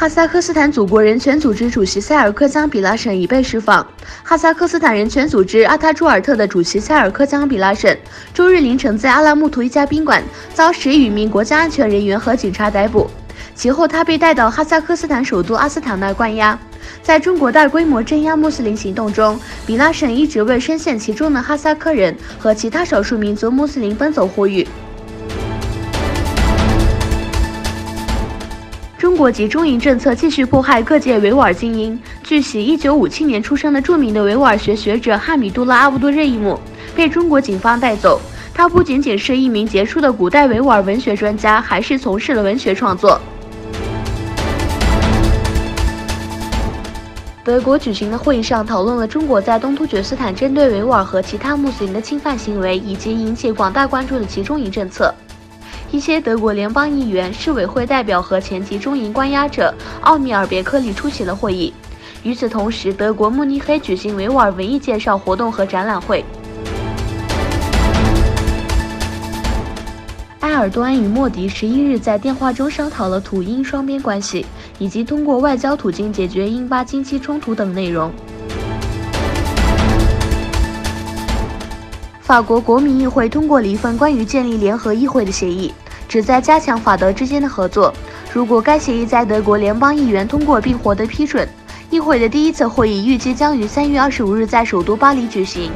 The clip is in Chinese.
哈萨克斯坦祖国人权组织主席塞尔克江比拉什已被释放。哈萨克斯坦人权组织阿塔朱尔特的主席塞尔克江比拉什周日凌晨在阿拉木图一家宾馆遭11余名国家安全人员和警察逮捕，其后他被带到哈萨克斯坦首都阿斯塔纳关押。在中国大规模镇压穆斯林行动中，比拉什一直为深陷其中的哈萨克人和其他少数民族穆斯林奔走呼吁。中国集中营政策继续迫害各界维吾尔精英。据悉，1957年出生的著名的维吾尔学学者哈米杜拉·阿布多热伊姆被中国警方带走。他不仅仅是一名杰出的古代维吾尔文学专家，还是从事了文学创作。德国举行的会议上讨论了中国在东突厥斯坦针对维吾尔和其他穆斯林的侵犯行为，以及引起广大关注的集中营政策。一些德国联邦议员、市委会代表和前集中营关押者奥米尔别克利出席了会议。与此同时，德国慕尼黑举行维吾尔文艺介绍活动和展览会。埃尔多安与莫迪11日在电话中商讨了土英双边关系，以及通过外交途径解决英巴经济冲突等内容。法国国民议会通过了一份关于建立联合议会的协议，旨在加强法德之间的合作。如果该协议在德国联邦议员通过并获得批准，议会的第一次会议预计将于3月25日在首都巴黎举行。